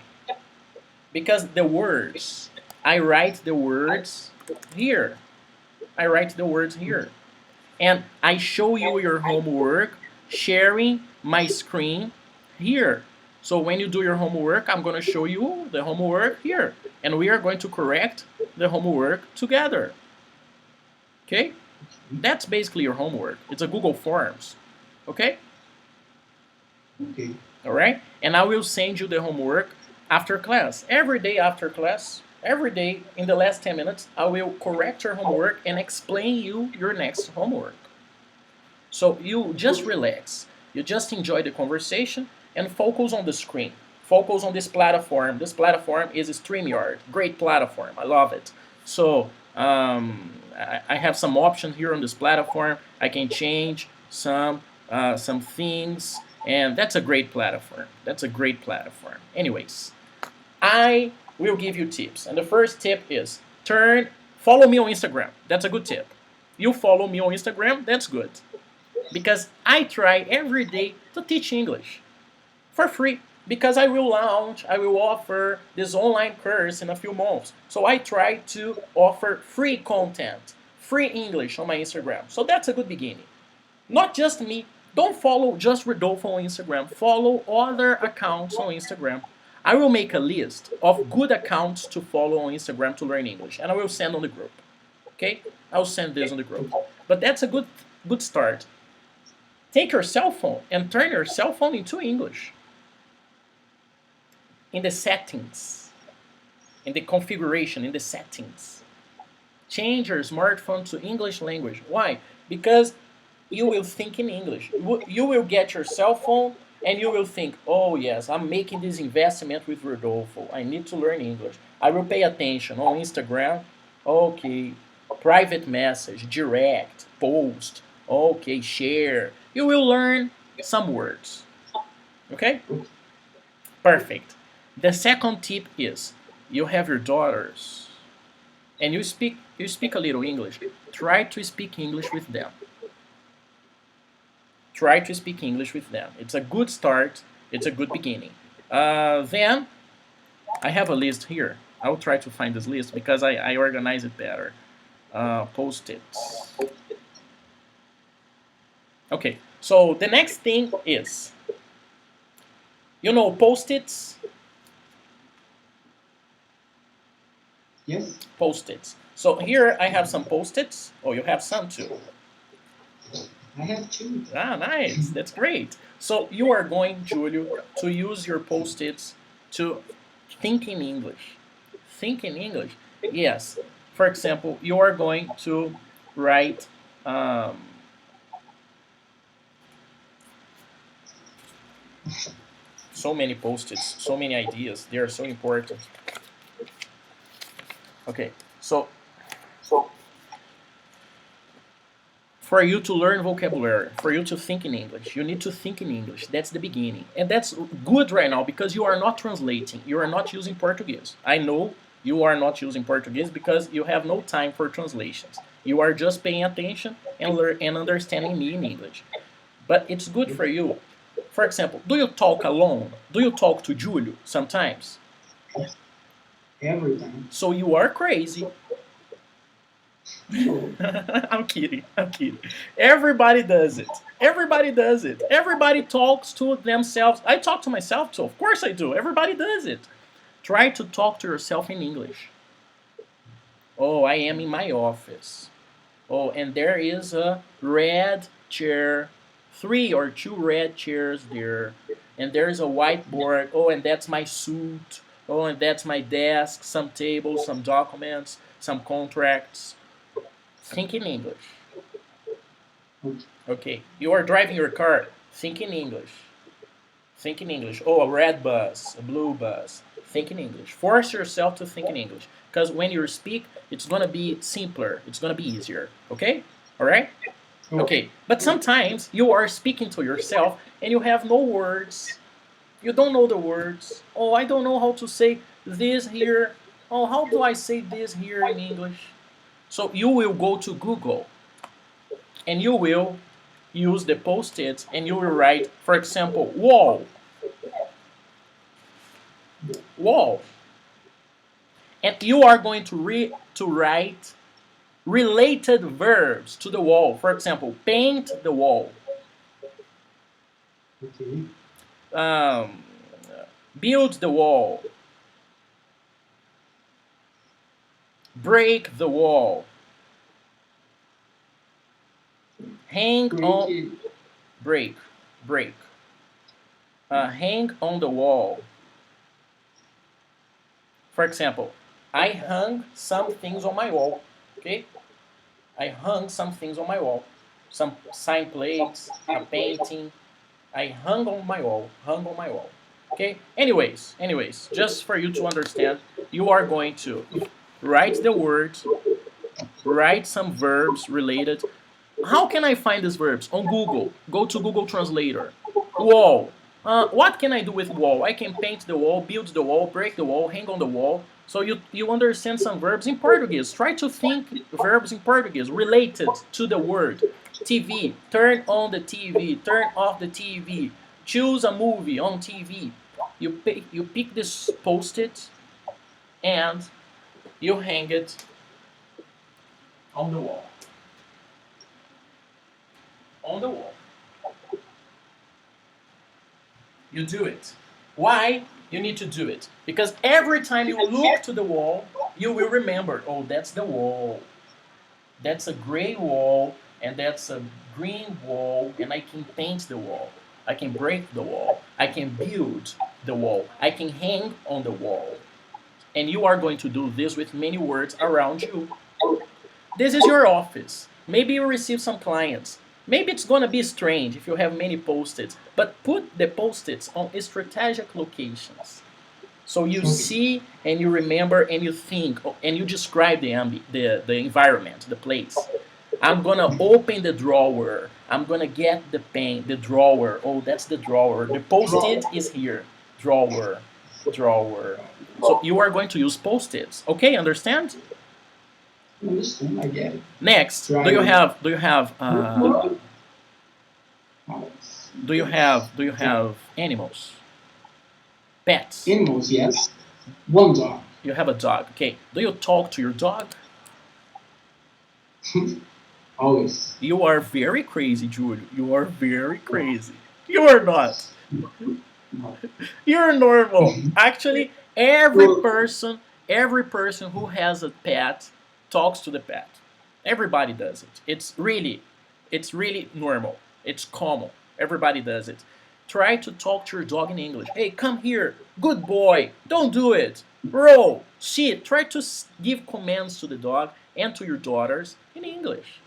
Because the words, I write the words here. I write the words here. And I show you your homework sharing my screen here. So when you do your homework, I'm going to show you the homework here. And we are going to correct the homework together. Okay? That's basically your homework. It's a Google Forms. Okay? Okay. All right? And I will send you the homework after class. Every day after class, every day in the last 10 minutes, I will correct your homework and explain you your next homework. So you just relax. You just enjoy the conversation and focus on the screen. Focus on this platform. This platform is StreamYard. Great platform. I love it. So I have some options here on this platform. I can change some things, and that's a great platform. That's a great platform. Anyways, I will give you tips, and the first tip is follow me on Instagram. That's a good tip. You follow me on Instagram. That's good because I try every day to teach English for free because I will offer this online course in a few months. So I try to offer free content, free English on my Instagram. So that's a good beginning. Not just me. Don't follow just Rodolfo on Instagram. Follow other accounts on Instagram. I will make a list of good accounts to follow on Instagram to learn English, and I will send on the group. Okay? I will send this on the group. But that's a good start. Take your cell phone and turn your cell phone into English. In the settings, in the configuration, in the settings. Change your smartphone to English language. Why? Because you will think in English. You will get your cell phone and you will think, oh yes, I'm making this investment with Rodolfo. I need to learn English. I will pay attention on Instagram. Okay, private message, direct, post. Okay, share. You will learn some words. Okay? Perfect. The second tip is you have your daughters and you speak a little English. Try to speak English with them. Try to speak English with them. It's a good start. It's a good beginning. Then I have a list here. I'll try to find this list because I organize it better. Post-its. Okay, so the next thing is, post-its? Yes. Post-its. So here I have some post-its. Oh, you have some too. I have two. Ah, nice. That's great. So you are going, Julio, to use your post-its to think in English. Think in English. Yes. For example, you are going to write so many post-its, so many ideas. They are so important. Okay, so for you to learn vocabulary, for you to think in English, you need to think in English. That's the beginning. And that's good right now because you are not translating. You are not using Portuguese. I know you are not using Portuguese because you have no time for translations. You are just paying attention and understanding me in English. But it's good for you. For example, do you talk alone? Do you talk to Julio sometimes? Every time. So you are crazy. No. I'm kidding. I'm kidding. Everybody does it. Everybody does it. Everybody talks to themselves. I talk to myself too. Of course I do. Everybody does it. Try to talk to yourself in English. Oh, I am in my office. Oh, and there is a red chair, 3 or 2 red chairs there. And there is a whiteboard. Oh, and that's my suit. Oh, and that's my desk, some tables, some documents, some contracts. Think in English. Okay, you are driving your car. Think in English. Think in English. Oh, a red bus, a blue bus. Think in English. Force yourself to think in English. Because when you speak, it's going to be simpler. It's going to be easier. Okay? All right? Okay. But sometimes you are speaking to yourself and you have no words. You don't know the words. Oh, I don't know how to say this here. Oh, how do I say this here in English? So you will go to Google. and you will use the post-its and you will write, for example, wall, wall. And you are going to write related verbs to the wall. For example, paint the wall, Okay. um, build the wall, break the wall, hang Break on, it. break, break, hang on the wall. For example, I hung some things on my wall. Okay, I hung some things on my wall, some sign plates, a painting. I hung on my wall, hung on my wall. Okay. Anyways, just for you to understand, you are going to write the words, write some verbs related. How can I find these verbs? On Google. Go to Google Translator. Wall. What can I do with wall? I can paint the wall, build the wall, break the wall, hang on the wall. So you understand some verbs in Portuguese. Try to think verbs in Portuguese related to the word. TV. Turn on the TV. Turn off the TV. Choose a movie on TV. You pick this post-it and you hang it on the wall. On the wall. You do it. Why you need to do it? Because every time you look to the wall, you will remember, oh, that's the wall. That's a gray wall, and that's a green wall, and I can paint the wall. I can break the wall. I can build the wall. I can hang on the wall. And you are going to do this with many words around you. This is your office. Maybe you receive some clients. Maybe it's going to be strange if you have many post-its, but put the post-its on strategic locations. So you Okay. see and you remember and you think and you describe the environment, the place. I'm gonna open the drawer. I'm gonna get the pen, the drawer. Oh, that's the drawer. The post-it Draw. is here. Drawer, drawer. So you are going to use post-its. Okay, understand? Understand? I get it. Next, do you Driving. have do you have House. do you Yes. have do you have animals? Pets. Animals, yes. One dog. You have a dog. Okay. Do you talk to your dog? Always. You are very crazy, Julio. You are very crazy. You are not. No. You're normal. Actually, Well, every person who has a pet talks to the pet. Everybody does it. It's really normal. It's common. Everybody does it. Try to talk to your dog in English. Hey, come here. Good boy. Don't do it. Roll. Sit. Try to give commands to the dog and to your daughters in English.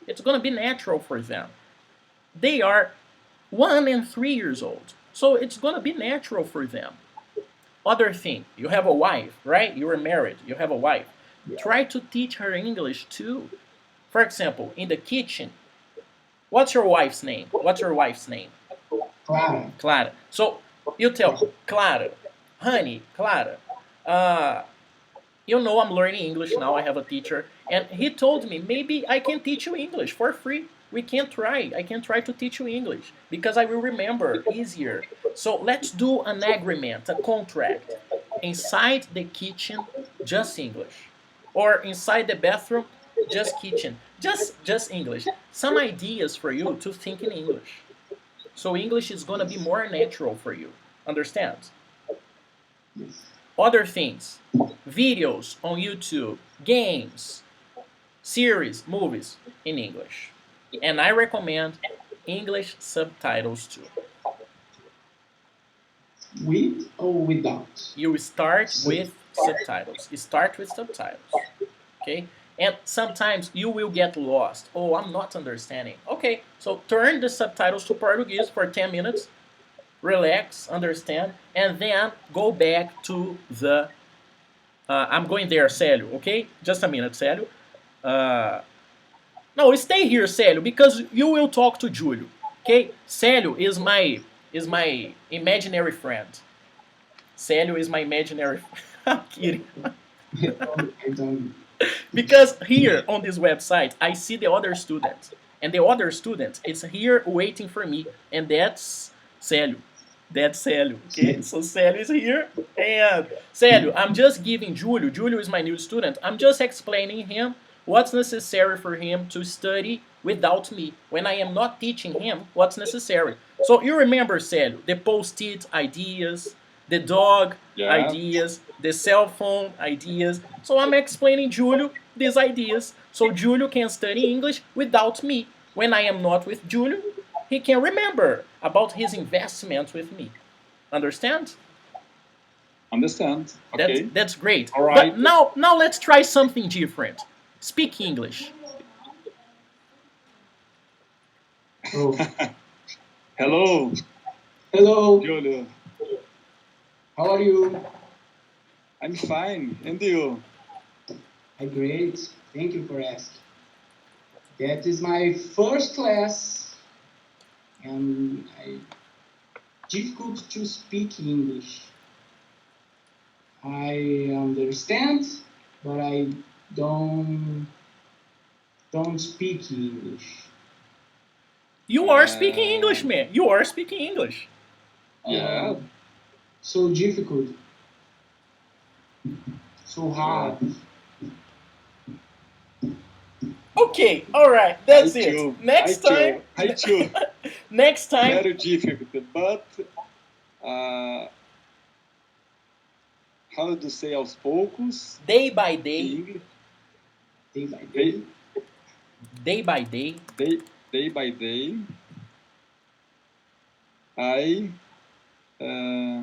It's going to be natural for them. They are 1 and 3 years old. So it's going to be natural for them. Other thing, you have a wife, right? You are married, you have a wife. Try to teach her English too. For example, in the kitchen, what's your wife's name? What's your wife's name? Clara. Clara. So you tell Clara, honey, Clara, uh, I'm learning English now. I have a teacher, and he told me maybe I can teach you English for free. We can try. I can try to teach you English because I will remember easier. So let's do an agreement, a contract. Inside the kitchen, just English, or inside the bathroom, just kitchen, just English. Some ideas for you to think in English. So English is gonna be more natural for you. Understand? Yes. Other things, videos on YouTube, games, series, movies in English. And I recommend English subtitles too. With or without? You start So, with subtitles. You start with subtitles. Okay? And sometimes you will get lost. Oh, I'm not understanding. Okay, so turn the subtitles to Portuguese for 10 minutes, relax, understand, and then go back to the. I'm going there, Célio, okay? Just a minute, Célio. Uh, no, stay here, Célio, because you will talk to Julio, okay? Célio is my imaginary friend. Célio is my imaginary. I'm kidding. I don't. Because here on this website, I see the other students. and the other student is here waiting for me, and that's Célio. That's Célio, okay? So Célio is here, and Célio, I'm just giving Julio. Julio is my new student. I'm just explaining him what's necessary for him to study without me. When I am not teaching him what's necessary. So you remember, Célio, the post-it ideas, the dog Yeah. ideas, the cell phone ideas. So I'm explaining Julio these ideas so Julio can study English without me. When I am not with Julio, he can remember about his investment with me. Understand? Understand. That's Okay. that's great. All But right. now let's try something different. Speak English. Oh, Hello, hello. Julio. How are you? I'm fine. And you? I'm great. Thank you for asking. That is my first class, and I difficult to speak English. I understand, but I don't don't speak English. You are speaking English, Uh, man. You are speaking English. yeah. Uh, so difficult, so Uh, hard. Okay, all right, I that's it. too. I Next time, too. I too. next time, Very difficult, but uh, how to say aos poucos day by in day, English? Day by Day, day. day by day, day, day by day, I uh,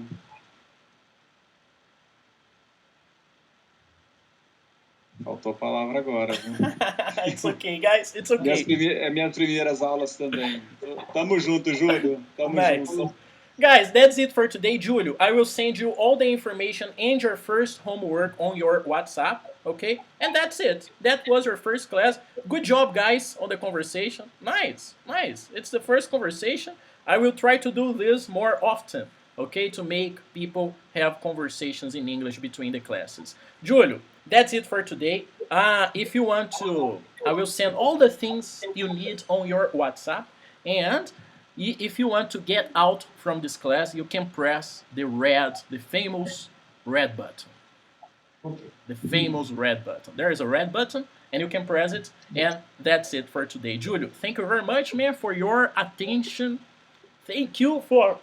faltou a palavra agora, viu? it's okay, guys. It's okay. Minhas primeiras aulas também. Tamo junto, Júlio. Tamo Nice. junto. Guys, that's it for today, Julio. I will send you all the information and your first homework on your WhatsApp, okay? And that's it. That was your first class. Good job, guys, on the conversation. Nice, nice. It's the first conversation. I will try to do this more often, okay, to make people have conversations in English between the classes. Julio, that's it for today. If you want to, I will send all the things you need on your WhatsApp. And if you want to get out from this class, you can press the famous red button. Okay. The famous red button. There is a red button, and you can press it, and that's it for today. Julio, thank you very much, man, for your attention. Thank you for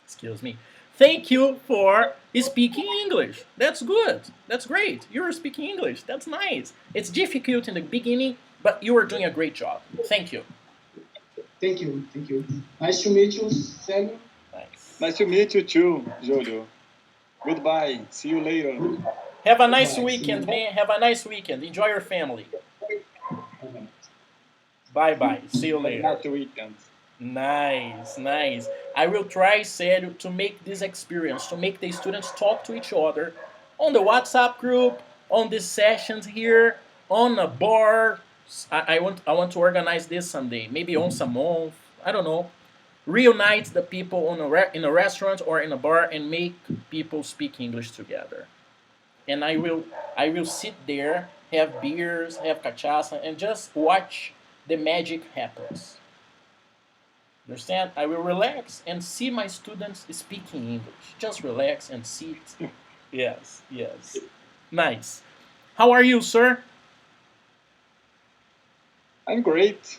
excuse me. Thank you for speaking English. That's good. That's great. You're speaking English. That's nice. It's difficult in the beginning, but you are doing a great job. Thank you. Thank you. Thank you. Nice to meet you, Célio. Nice. Nice to meet you too, Júlio. Goodbye. See you later. Have a nice Bye. See weekend, you. man. Have a nice weekend. Enjoy your family. Bye. Bye bye. See you Have a later. nice weekend. Nice, nice. I will try, Célio, to make this experience, to make the students talk to each other on the WhatsApp group, on these sessions here, on a bar. I want to organize this someday, maybe once a month. I don't know. Reunite the people in a restaurant or in a bar and make people speak English together. And I will sit there, have beers, have cachaça, and just watch the magic happens. Understand? I will relax and see my students speaking English. Just relax and sit. Yes, yes. Nice. How are you, sir? I'm great.